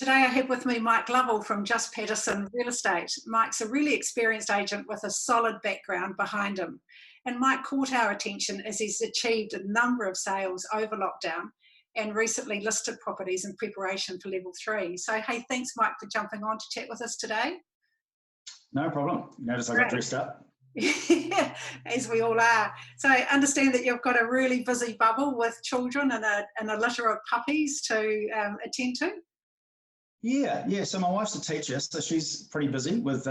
Today I have with me Mike Lovell from Just Paterson Real Estate. Mike's a really experienced agent with a solid background behind him. And Mike caught our attention as he's achieved a number of sales over lockdown and recently listed properties in preparation for level 3. So, hey, thanks Mike for jumping on to chat with us today. No problem. Notice I got dressed up. Yeah, as we all are. So I understand that you've got a really busy bubble with children and a litter of puppies to attend to. Yeah. So my wife's a teacher, so she's pretty busy with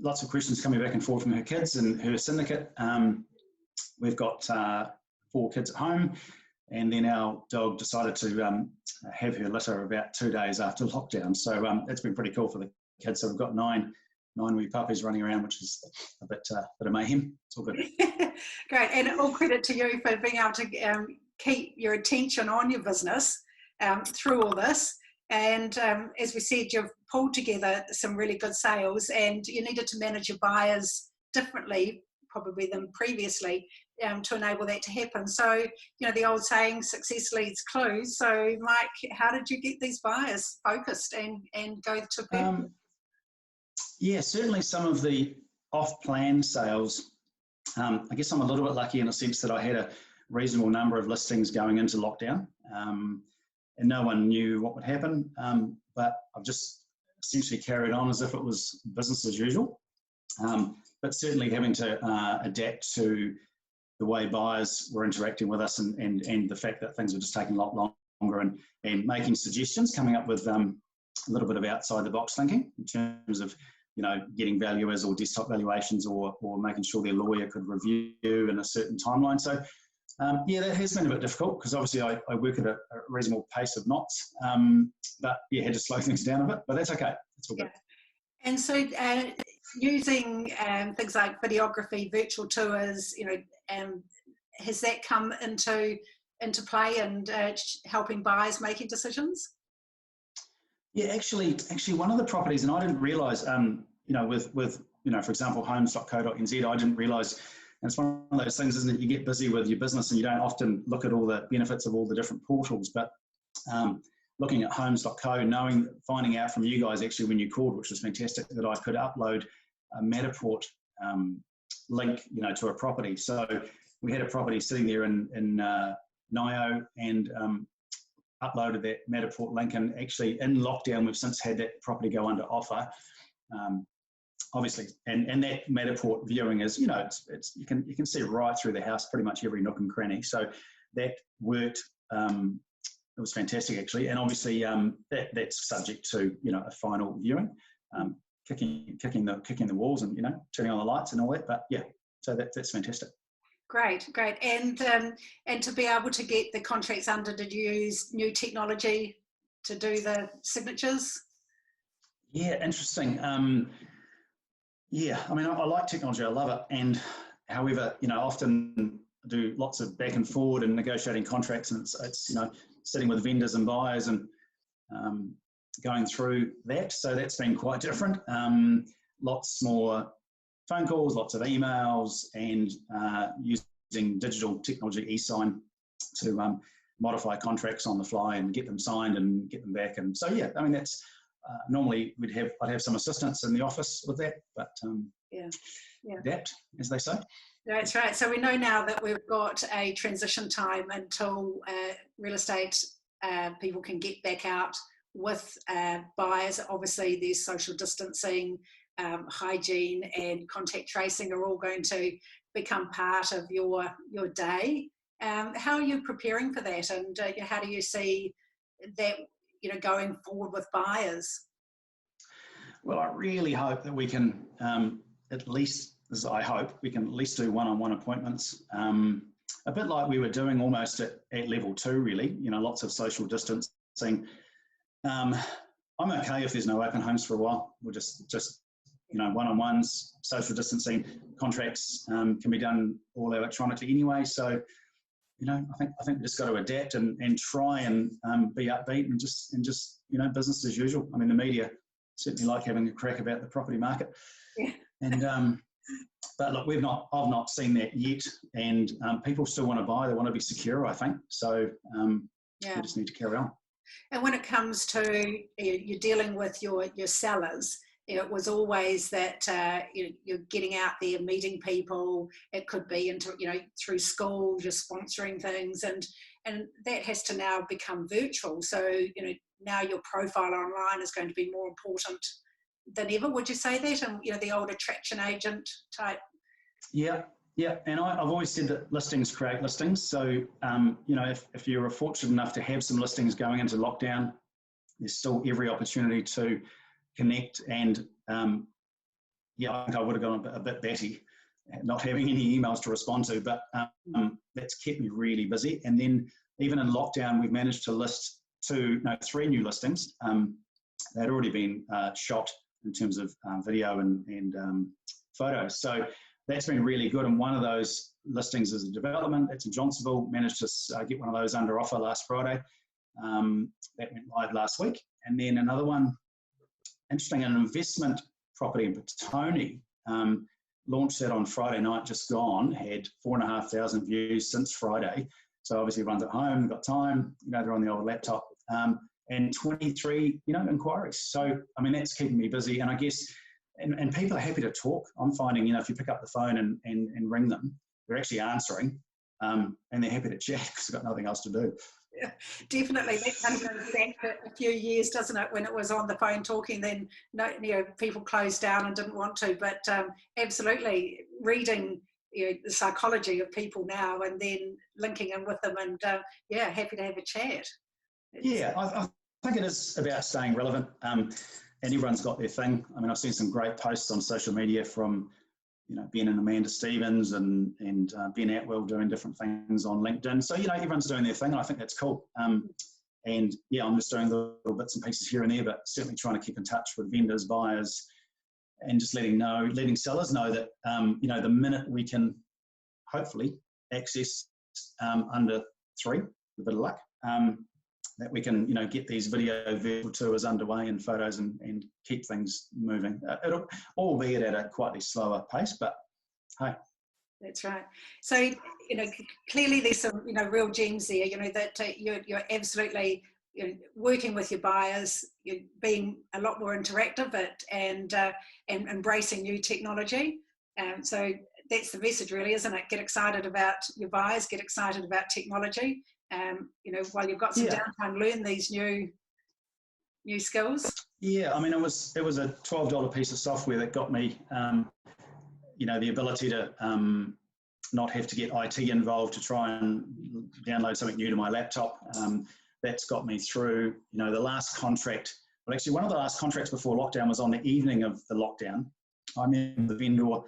lots of questions coming back and forth from her kids and her syndicate. We've got 4 kids at home, and then our dog decided to have her litter about 2 days after lockdown. So it's been pretty cool for the kids. So we've got nine wee puppies running around, which is a bit of mayhem. It's all good. Great, and all credit to you for being able to keep your attention on your business through all this. And as we said, you've pulled together some really good sales, and you needed to manage your buyers differently probably than previously to enable that to happen. So, the old saying, success leads clues. So, Mike, how did you get these buyers focused and go to purchase? Yeah, certainly some of the off-plan sales, I guess I'm a little bit lucky in a sense that I had a reasonable number of listings going into lockdown. And no one knew what would happen, but I've just essentially carried on as if it was business as usual. But certainly having to adapt to the way buyers were interacting with us and the fact that things were just taking a lot longer and making suggestions, coming up with a little bit of outside the box thinking in terms of getting valuers or desktop valuations or making sure their lawyer could review in a certain timeline. So that has been a bit difficult because obviously I work at a reasonable pace of knots, but had to slow things down a bit, but that's okay. It's all good. Yeah. And so using things like videography, virtual tours, has that come into play and helping buyers making decisions? Yeah, actually one of the properties, and I didn't realise, with for example, Homes.co.nz, I didn't realise. And it's one of those things, isn't it? You get busy with your business and you don't often look at all the benefits of all the different portals. But looking at Homes.co, finding out from you guys actually when you called, which was fantastic, that I could upload a Matterport link, to a property. So we had a property sitting there in Nio and uploaded that Matterport link. And actually in lockdown, we've since had that property go under offer. Obviously, and that Matterport viewing is, it's you can see right through the house, pretty much every nook and cranny. So that worked. It was fantastic actually, and obviously that's subject to a final viewing, kicking the walls and turning on the lights and all that. But yeah, so that's fantastic. Great, and to be able to get the contracts under, did you use new technology to do the signatures? Yeah, interesting. Yeah, I mean, I like technology, I love it. And however, often do lots of back and forward and negotiating contracts, and it's sitting with vendors and buyers and going through that. So that's been quite different. Lots more phone calls, lots of emails, and using digital technology, e-sign, to modify contracts on the fly and get them signed and get them back. And so, yeah, I mean, that's normally I'd have some assistants in the office with that, but adapt, as they say. That's right. So we know now that we've got a transition time until real estate people can get back out with buyers. Obviously, there's social distancing, hygiene, and contact tracing are all going to become part of your day. How are you preparing for that, and how do you see that going forward with buyers? Well, I really hope that we can at least do one-on-one appointments, a bit like we were doing almost at level 2, really, lots of social distancing. I'm okay if there's no open homes for a while. We'll just one-on-ones, social distancing, contracts can be done all electronically anyway. So, I think we just got to adapt and try and be upbeat and just business as usual. I mean, the media certainly like having a crack about the property market, and but look, I've not seen that yet, and people still want to buy. They want to be secure, I think. So we just need to carry on. And when it comes to you're dealing with your sellers, it was always that you're getting out there, meeting people. It could be into through school, just sponsoring things, and that has to now become virtual. So now your profile online is going to be more important than ever. Would you say that? And the old attraction agent type. Yeah. Yeah, and I've always said that listings create listings. So, if you're fortunate enough to have some listings going into lockdown, there's still every opportunity to connect. And I think I would have gone a bit batty, not having any emails to respond to, but that's kept me really busy. And then even in lockdown, we've managed to list 3 new listings. They'd already been shot in terms of video and photos. So that's been really good. And one of those listings is a development. It's in Johnsonville. Managed to get one of those under offer last Friday. That went live last week. And then another one, interesting, an investment property in Petone. Launched that on Friday night, just gone. Had 4,500 views since Friday. So obviously everyone's at home, they've got time. They're on the old laptop. And 23, inquiries. So, I mean, that's keeping me busy. And I guess, and people are happy to talk. I'm finding, if you pick up the phone and ring them, they're actually answering, and they're happy to chat because they've got nothing else to do. Yeah, definitely. That kind of goes back for a few years, doesn't it? When it was on the phone talking, then people closed down and didn't want to. But absolutely, reading the psychology of people now, and then linking in with them, and happy to have a chat. I think it is about staying relevant. And everyone's got their thing. I mean, I've seen some great posts on social media from, Ben and Amanda Stevens and Ben Atwell doing different things on LinkedIn. So, everyone's doing their thing, and I think that's cool. I'm just doing little bits and pieces here and there, but certainly trying to keep in touch with vendors, buyers, and just letting sellers know that, the minute we can hopefully access under 3, with a bit of luck, that we can, get these video virtual tours underway and photos and keep things moving. It'll albeit at a quite slower pace, but hey. That's right. So, clearly there's some, real gems there, that you're absolutely working with your buyers, you're being a lot more interactive and embracing new technology. So that's the message really, isn't it? Get excited about your buyers, get excited about technology. While you've got some downtime, learn these new skills. Yeah, I mean, it was a $12 piece of software that got me, the ability to not have to get IT involved to try and download something new to my laptop. That's got me through, the last contract. Well, actually, one of the last contracts before lockdown was on the evening of the lockdown. I remember the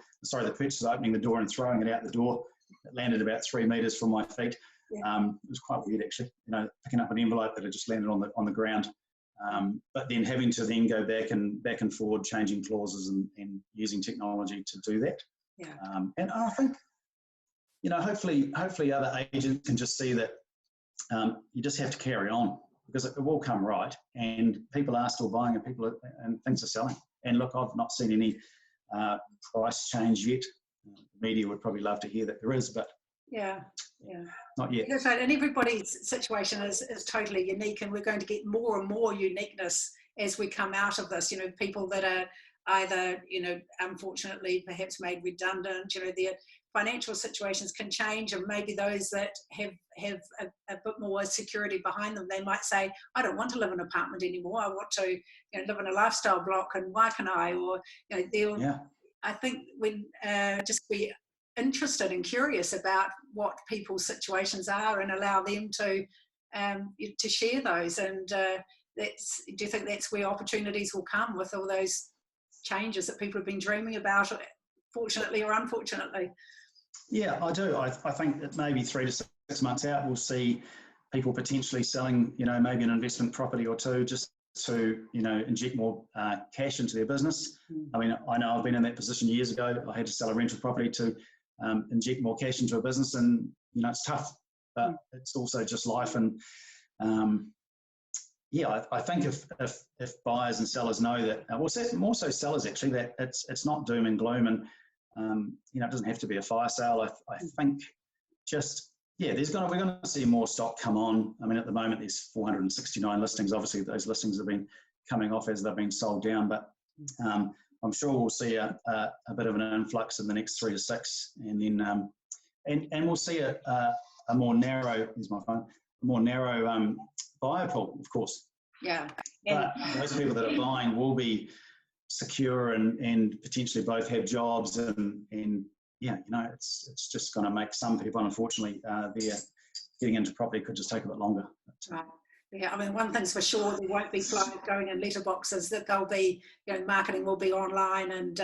purchaser opening the door and throwing it out the door. It landed about 3 meters from my feet. Yeah. It was quite weird, actually, picking up an envelope that had just landed on the ground. But then having to then go back and forward, changing clauses and using technology to do that. Yeah. And I think, hopefully other agents can just see that you just have to carry on because it will come right. And people are still buying and things are selling. And look, I've not seen any price change yet. The media would probably love to hear that there is, but yeah. Not yet. That's right. And everybody's situation is totally unique, and we're going to get more and more uniqueness as we come out of this. People that are either, unfortunately perhaps made redundant, their financial situations can change, and maybe those that have a bit more security behind them, they might say, I don't want to live in an apartment anymore. I want to live in a lifestyle block, and why can I? Or, I think when just be interested and curious about what people's situations are and allow them to share those. And do you think that's where opportunities will come with all those changes that people have been dreaming about, fortunately or unfortunately? Yeah, I do. I think that maybe 3 to 6 months out, we'll see people potentially selling, maybe an investment property or two just to, inject more cash into their business. I mean, I know I've been in that position years ago. I had to sell a rental property to inject more cash into a business, and it's tough, but it's also just life. And I think if buyers and sellers know that, more so sellers actually, that it's not doom and gloom, and it doesn't have to be a fire sale. I think just Yeah, we're going to see more stock come on. I mean, at the moment, there's 469 listings. Obviously, those listings have been coming off as they've been sold down, but I'm sure we'll see a bit of an influx in the next 3 to 6, and then and we'll see a more narrow. Here's my phone. A more narrow buyer pool, of course. Yeah. But those people that are buying will be secure and potentially both have jobs, and yeah, you know, it's just going to make some people, unfortunately, their getting into property could just take a bit longer. Right. Yeah, I mean, one thing's for sure, there won't be flyers going in letterboxes. That they'll be, you know, marketing will be online, and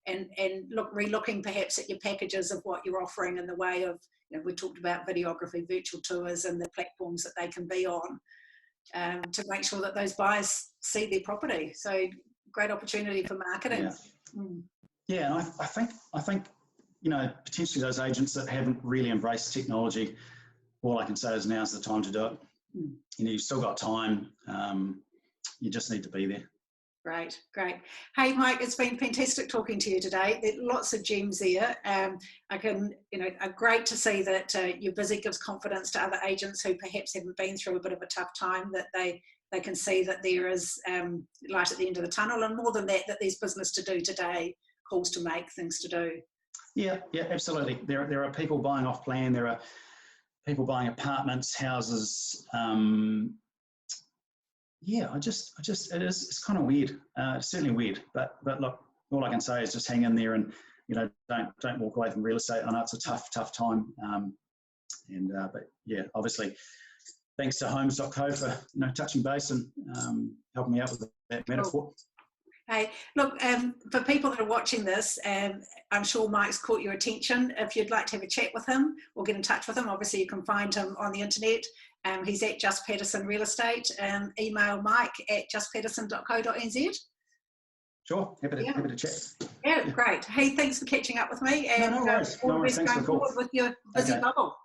relooking perhaps at your packages of what you're offering in the way of, you know, we talked about videography, virtual tours, and the platforms that they can be on, to make sure that those buyers see their property. So great opportunity for marketing. Yeah, yeah, and I think you know, potentially those agents that haven't really embraced technology, all I can say is now's the time to do it. You know, you've still got time. You just need to be there. Great, great. Hey, Mike, it's been fantastic talking to you today. There's lots of gems there. Great to see that you're busy, gives confidence to other agents who perhaps haven't been through a bit of a tough time, that they can see that there is light at the end of the tunnel, and more than that, that there's business to do today, calls to make, things to do. Yeah, absolutely. There are people buying off plan. There are people buying apartments, houses. Yeah, it's kind of weird. It's certainly weird, but look, all I can say is just hang in there, and you know, don't walk away from real estate. I know it's a tough time, but yeah, obviously, thanks to Homes.co for, you know, touching base and helping me out with that metaphor. Hey, look, for people that are watching this, I'm sure Mike's caught your attention. If you'd like to have a chat with him or get in touch with him, obviously you can find him on the internet. He's at Just Paterson Real Estate. Email Mike at justpaterson.co.nz. Sure, happy to chat. Yeah, great. Hey, thanks for catching up with me. And no worries. All the best going forward with your busy bubble.